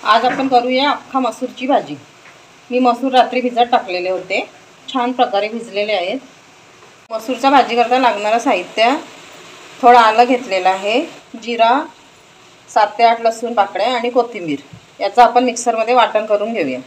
आज आपण करूया अख्खा मसूरची भाजी। मी मसूर रात्री भिजत टाकलेले होते, छान प्रकारे भिजलेले आहेत। मसूरचा भाजी करता लागणारा साहित्य, थोडा आलं घेतलेला आहे, जिरा, 7 ते 8 लसूण पाकळ्या आणि कोथिंबीर याचा आपण मिक्सरमध्ये वाटण करून घेऊया।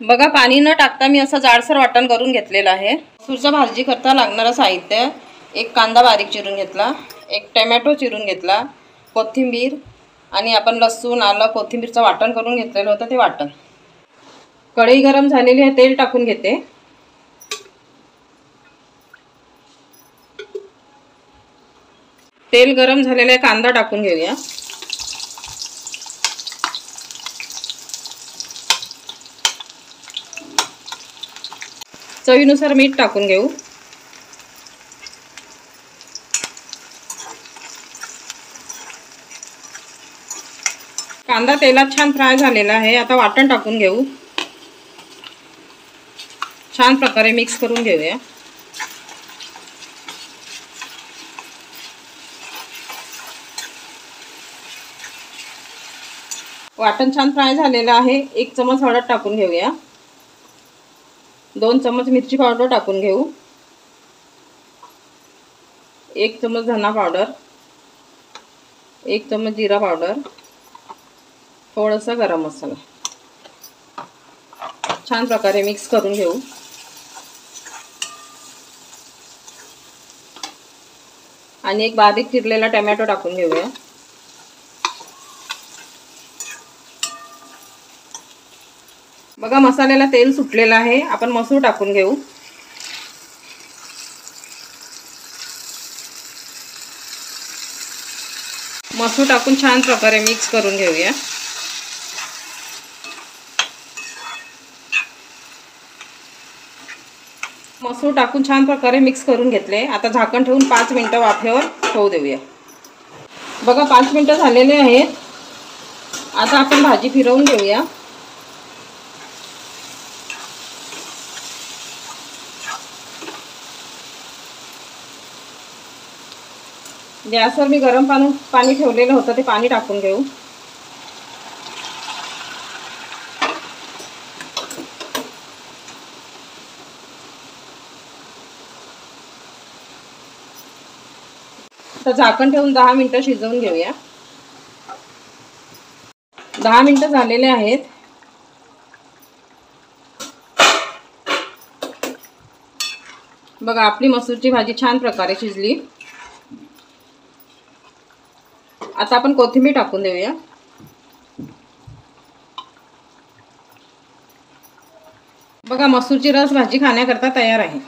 बघा, पाणी न टाकता मी असं जाडसर वाटण करून घेतलेलं आहे। मसूरचा भाजी करता लागणारा साहित्य, एक कांदा बारीक चिरून घेतला, एक टोमॅटो चिरून घेतला, कोथिंबीर आणि आपण लसूण आलं कोथिंबीरचं वाटण करून घेतलेलं होतं ते वाटण। कढई गरम झालेली आहे, तेल टाकून घेते। तेल गरम झालेलं आहे, कांदा टाकून घेऊया। चवीनुसार मीठ टाकून घेऊ। कांदा तेलात छान फ्राय झालेला आहे, आता वाटण टाकून घेऊ। छान प्रकारे मिक्स करून घेऊया। वाटण छान फ्राय झालेलं आहे, 1 चमच हळद टाकून घेऊया। 2 चमच मिरची पावडर टाकून घेऊ। 1 चमच धना पावडर, 1 चमच जिरा पावडर, थोडासा गरम मसाला। छान प्रकारे मिक्स करून घेऊ। आणि एक बारीक चिरलेला टोमॅटो टाकून घेऊया। बघा, मसाल्याला तेल सुटलेलं आहे, आपण मसूर टाकून घेऊ। मसूर टाकून छान प्रकारे मिक्स करून घेऊया। मसूर टाकून छान प्रकारे मिक्स करून घेतले, आता झाकण ठेवून 5 मिनिटं वाफेवर होऊ देऊया। बघा, 5 मिनिटं झालेले आहेत, आता आपण भाजी फिरवून घेऊया। गॅसवर मी गरम पाणी ठेवलेलं होतं, ते पाणी टाकून घेऊ। तर झाकण ठेवून 10 मिनिटं शिजवून घेऊया। 10 मिनिटं झालेले आहेत। बघा, आपली मसूरची भाजी छान प्रकारे शिजली। आता आपण कोथिंबीर टाकून देऊया। बघा, मसूरची रस भाजी खाण्याकरता तयार आहे।